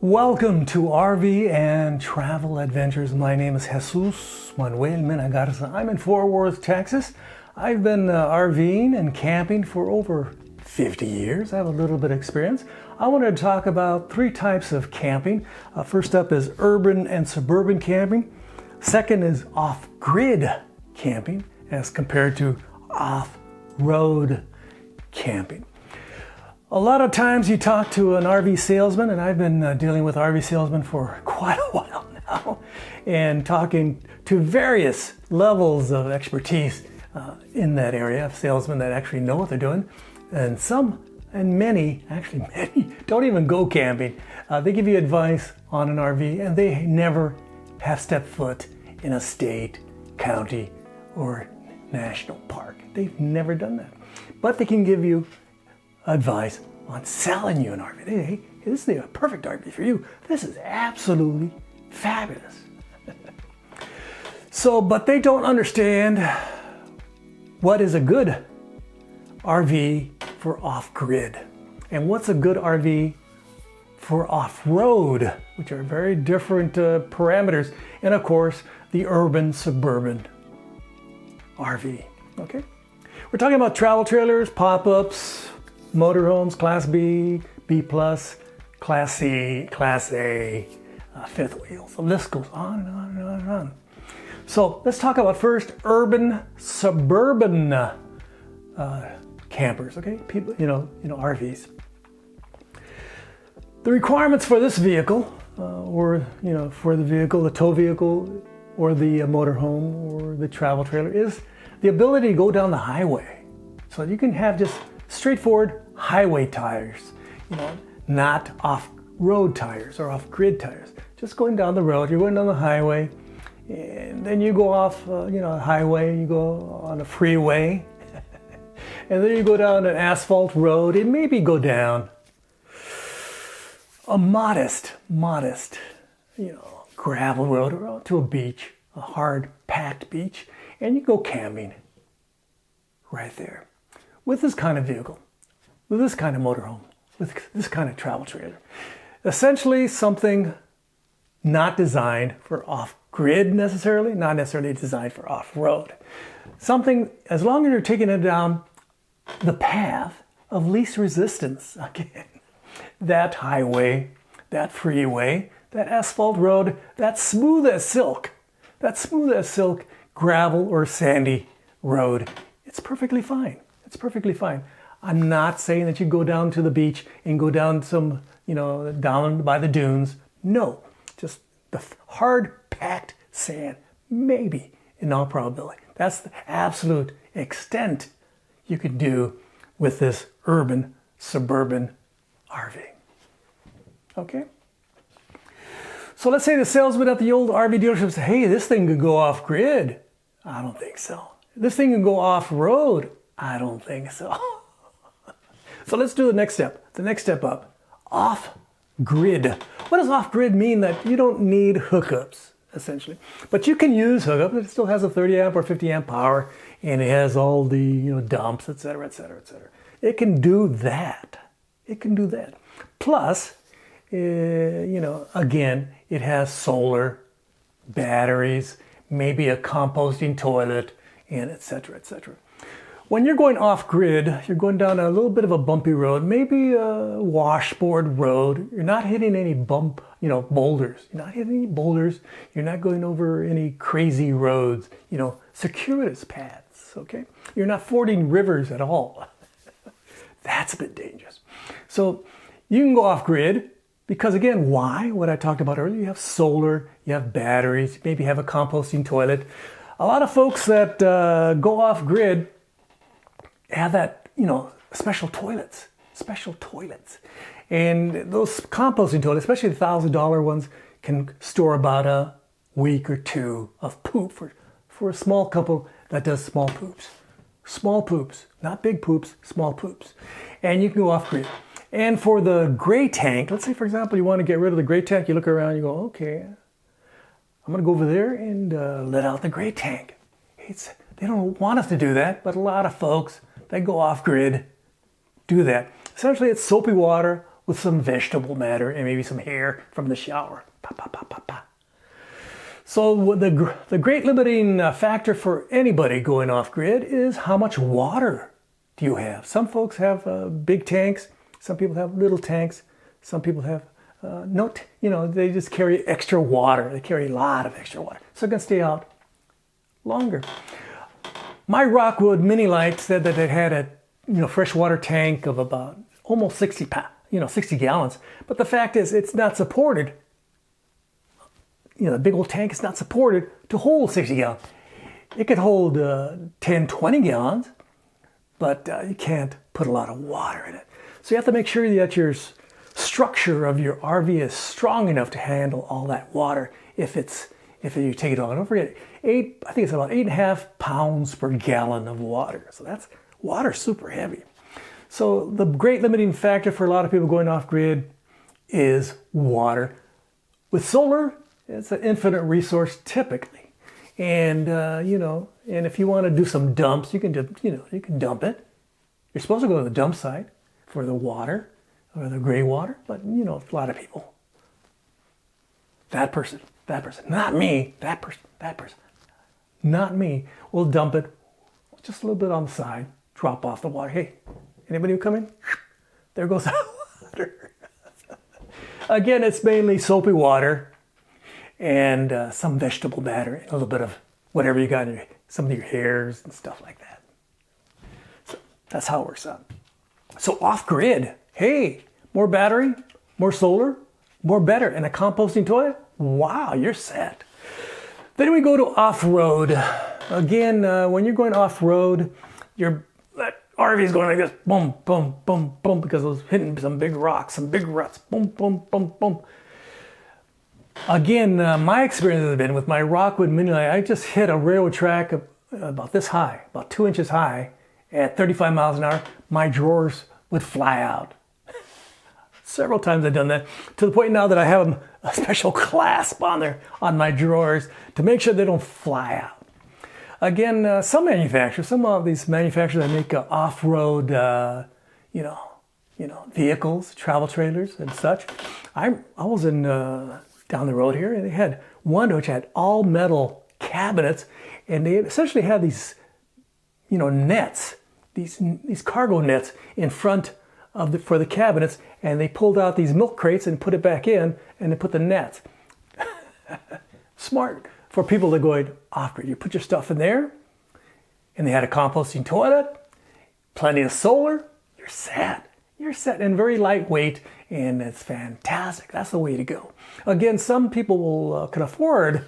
Welcome to RV and Travel Adventures. My name is Jesus Manuel Menagarza. I'm in Fort Worth, Texas. I've been RVing and camping for over 50 years. I have a little bit of experience. I wanted to talk about three types of camping. First up is urban and suburban camping. Second is off-grid camping as compared to off-road camping. A lot of times you talk to an RV salesman, and I've been dealing with RV salesmen for quite a while now, and talking to various levels of expertise in that area of salesmen that actually know what they're doing. And many don't even go camping. They give you advice on an RV and they never have stepped foot in a state, county, or national park. They've never done that. But they can give you advice on selling you an RV. Hey, this is the perfect RV for you. This is absolutely fabulous. But they don't understand what is a good RV for off-grid and what's a good RV for off-road, which are very different parameters. And of course, the urban suburban RV. Okay, we're talking about travel trailers, pop-ups, motorhomes, Class B, B+, Class C, Class A, fifth wheels. The list goes on and on and on and on. So let's talk about first urban suburban campers. Okay, people, RVs. The requirements for this vehicle, for the vehicle, the tow vehicle, or the motorhome, or the travel trailer, is the ability to go down the highway. So you can have just straightforward highway tires, not off-road tires or off-grid tires. Just going down the road, you're going down the highway, and then you go off, a highway, you go on a freeway, and then you go down an asphalt road, and maybe go down a modest, gravel road or out to a beach, a hard packed beach, and you go camping right there with this kind of vehicle, with this kind of motorhome, with this kind of travel trailer. Essentially something not designed for off-grid necessarily, not necessarily designed for off-road. Something, as long as you're taking it down the path of least resistance, again, that highway, that freeway, that asphalt road, that smooth as silk gravel or sandy road, it's perfectly fine. It's perfectly fine. I'm not saying that you go down to the beach and go down some, down by the dunes. No, just the hard packed sand, maybe in all probability. That's the absolute extent you could do with this urban suburban RV. Okay? So let's say the salesman at the old RV dealership says, hey, this thing could go off grid. I don't think so. This thing can go off road. I don't think so. So let's do the next step up. Off-grid. What does off-grid mean? That you don't need hookups, essentially. But you can use hookups. It still has a 30 amp or 50 amp power, and it has all the dumps, etc., etc., etc. It can do that. Plus, again, it has solar, batteries, maybe a composting toilet, and etc., etc. When you're going off-grid, you're going down a little bit of a bumpy road, maybe a washboard road. You're not hitting any boulders. You're not going over any crazy roads, circuitous paths, okay? You're not fording rivers at all. That's a bit dangerous. So you can go off-grid because, again, why? What I talked about earlier, you have solar, you have batteries, maybe have a composting toilet. A lot of folks that go off-grid have that, special toilets. And those composting toilets, especially the $1,000 ones, can store about a week or two of poop for a small couple that does small poops. Small poops, not big poops, small poops. And you can go off-grid. And for the gray tank, let's say, for example, you want to get rid of the gray tank, you look around, you go, okay, I'm going to go over there and let out the gray tank. They don't want us to do that, but a lot of folks that go off-grid do that. Essentially, it's soapy water with some vegetable matter and maybe some hair from the shower. Pa, pa, pa, pa, pa. So the great limiting factor for anybody going off-grid is how much water do you have. Some folks have big tanks. Some people have little tanks. Some people have they just carry extra water. They carry a lot of extra water. So it can stay out longer. My Rockwood Mini Lite said that it had a freshwater tank of about almost 60 gallons. But the fact is, it's not supported. The big old tank is not supported to hold 60 gallons. It could hold 10, 20 gallons, but you can't put a lot of water in it. So you have to make sure that your structure of your RV is strong enough to handle all that water if you take it all. Don't forget, I think it's about 8.5 pounds per gallon of water. So that's water super heavy. So the great limiting factor for a lot of people going off grid is water. With solar, it's an infinite resource typically. And and if you want to do some dumps, you can dump it. You're supposed to go to the dump site for the water or the gray water, but a lot of people. That person, not me, that person, not me, will dump it just a little bit on the side, drop off the water. Hey, anybody who come in? There goes that water. Again, it's mainly soapy water and some vegetable matter, a little bit of whatever you got in some of your hairs and stuff like that. So that's how it works out. So off-grid, hey, more battery, more solar, more better, and a composting toilet, wow, you're set. Then we go to off-road. Again, when you're going off-road, that RV is going like this, boom, boom, boom, boom, because it was hitting some big rocks, some big ruts, boom, boom, boom, boom. Again, my experience has been with my Rockwood Mini Lite, I just hit a railroad track about this high, about 2 inches high, at 35 miles an hour. My drawers would fly out. Several times I've done that, to the point now that I have a special clasp on my drawers to make sure they don't fly out. Again, some of these manufacturers that make off-road, vehicles, travel trailers and such. I was in down the road here, and they had one which had all metal cabinets, and they essentially had these, nets, these cargo nets in front for the cabinets, and they pulled out these milk crates and put it back in, and they put the nets. Smart for people that are going off-grid. You put your stuff in there, and they had a composting toilet, plenty of solar, you're set. You're set, and very lightweight, and it's fantastic. That's the way to go. Again, some people can afford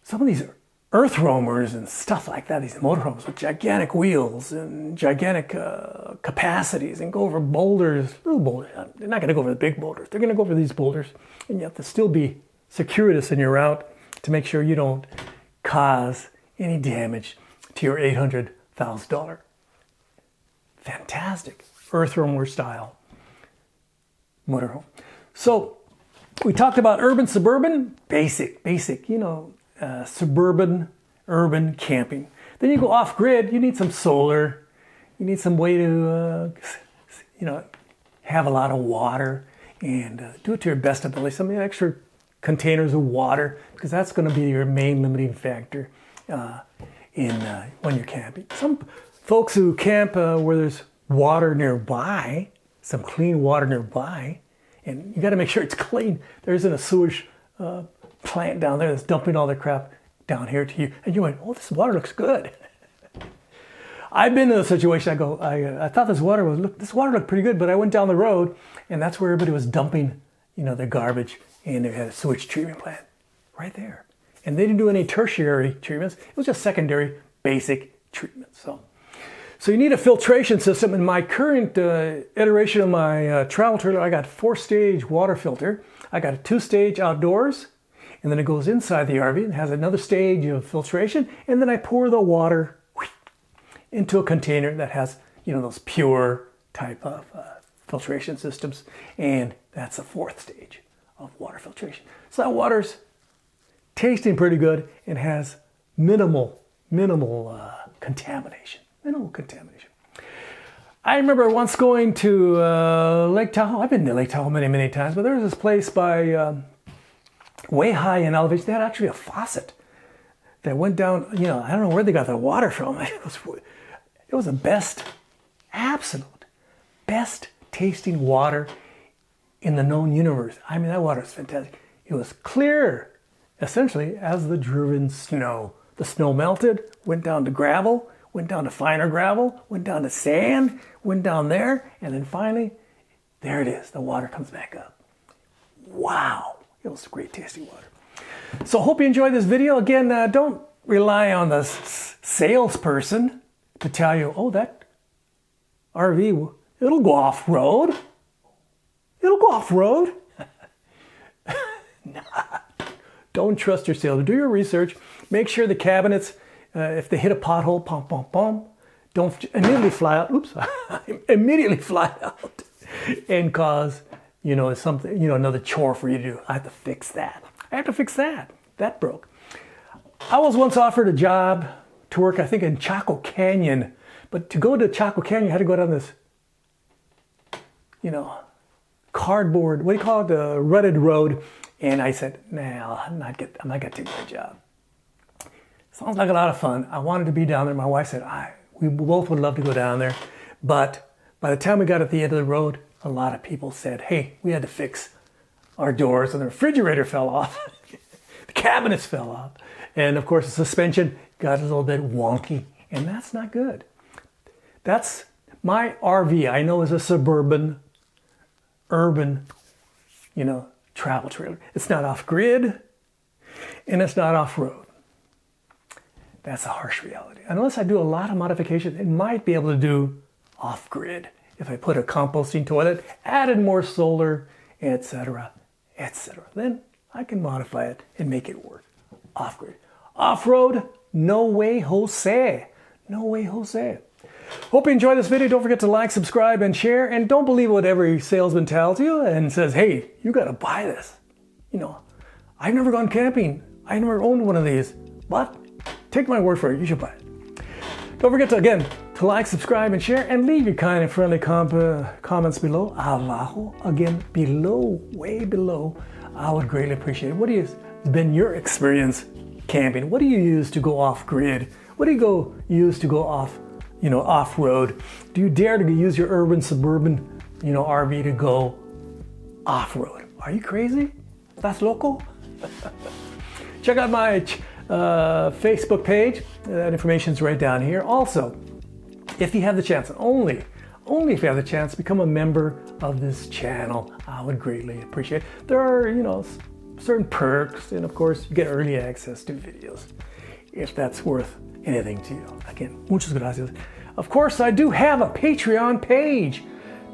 some of these earth roamers and stuff like that, these motorhomes with gigantic wheels and gigantic capacities, and go over boulders, little boulders. They're not going to go over the big boulders. They're going to go over these boulders, and you have to still be circuitous in your route to make sure you don't cause any damage to your $800,000. Fantastic earth roamer style motorhome. So we talked about urban, suburban, basic, suburban, urban camping. Then you go off grid, you need some solar, you need some way to, have a lot of water, and do it to your best ability. Some extra containers of water, because that's going to be your main limiting factor when you're camping. Some folks who camp where there's water nearby, some clean water nearby, and you got to make sure it's clean. There isn't a sewage plant down there that's dumping all their crap down here to you, and you're going, oh, this water looks good. I've been in a situation. I thought this water looked pretty good, but I went down the road, and that's where everybody was dumping, their garbage, and they had a sewage treatment plant right there, and they didn't do any tertiary treatments. It was just secondary, basic treatments. So you need a filtration system. In my current iteration of my travel trailer, I got 4-stage water filter. I got a 2-stage outdoors, and then it goes inside the RV and has another stage of filtration, and then I pour the water into a container that has, those pure type of filtration systems, and that's a 4th stage of water filtration. So that water's tasting pretty good and has minimal contamination. Minimal contamination. I remember once going to Lake Tahoe. I've been to Lake Tahoe many, many times, but there was this place by way high in elevation. They had actually a faucet that went down. You know, I don't know where they got the water from. It was the best, absolute best tasting water in the known universe. I mean, that water is fantastic. It was clear, essentially, as the driven snow. The snow melted, went down to gravel, went down to finer gravel, went down to sand, went down there, and then finally, there it is. The water comes back up. Wow, it was great tasting water. So hope you enjoyed this video. Again, don't rely on the salesperson to tell you, oh, that RV, it'll go off-road. It'll go off-road. Nah, don't trust your salesman. Do your research. Make sure the cabinets, if they hit a pothole, pom, pom, pom, don't immediately fly out. Oops, immediately fly out and cause, you know, something, you know, another chore for you to do. I have to fix that. I have to fix that. That broke. I was once offered a job to work, I think, in Chaco Canyon. But to go to Chaco Canyon, you had to go down this, you know, cardboard, what do you call it, the rutted road. And I said, nah, I'm not gonna take that job. Sounds like a lot of fun. I wanted to be down there. My wife said, we both would love to go down there. But by the time we got at the end of the road, a lot of people said, hey, we had to fix our doors and the refrigerator fell off. The cabinets fell off. And of course, the suspension got a little bit wonky. And that's not good. That's my RV. I know is a suburban, urban, you know, travel trailer. It's not off-grid and it's not off-road. That's a harsh reality. Unless I do a lot of modifications, it might be able to do off-grid. If I put a composting toilet, added more solar, etc., etc., then I can modify it and make it work. Off-grid. Off-road, no way, Jose. No way, Jose. Hope you enjoyed this video. Don't forget to like, subscribe, and share. And don't believe what every salesman tells you and says, hey, you got to buy this. You know, I've never gone camping. I never owned one of these. But take my word for it. You should buy it. Don't forget to, again, to like, subscribe, and share. And leave your kind and friendly comments below. Abajo. Again, below, way below. I would greatly appreciate it. What has been your experience camping? What do you use to go off-grid? What do you use to go off-road? Do you dare to use your urban, suburban, you know, RV to go off-road? Are you crazy? That's local? Check out my Facebook page. That information's right down here. Also, if you have the chance, and only if you have the chance, become a member of this channel. I would greatly appreciate it. There are, you know, certain perks, and of course, you get early access to videos, if that's worth anything to you. Again, muchas gracias. Of course, I do have a Patreon page,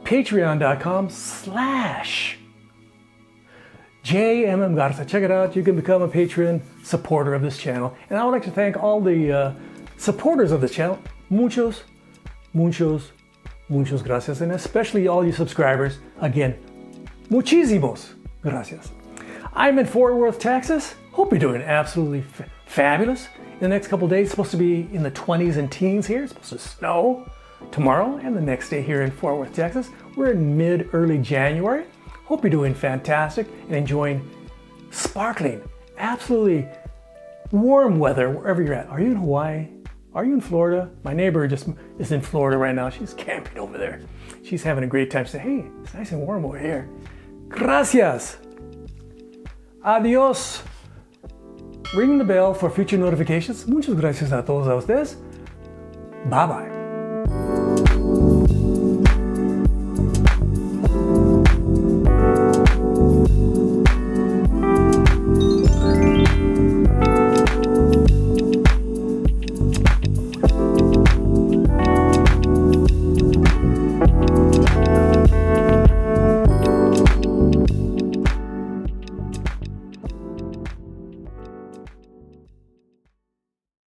patreon.com/JMM Garza. Check it out. You can become a Patreon supporter of this channel. And I would like to thank all the supporters of this channel. Muchos gracias. And especially all you subscribers. Again, muchísimos gracias. I'm in Fort Worth, Texas. Hope you're doing absolutely fabulous. In the next couple days, it's supposed to be in the 20s and teens here. It's supposed to snow tomorrow and the next day here in Fort Worth, Texas. We're in early January. Hope you're doing fantastic and enjoying sparkling, absolutely warm weather wherever you're at. Are you in Hawaii? Are you in Florida? My neighbor just is in Florida right now. She's camping over there. She's having a great time. She said, hey, it's nice and warm over here. Gracias. Adios. Ring the bell for future notifications. Muchas gracias a todos ustedes. Bye-bye.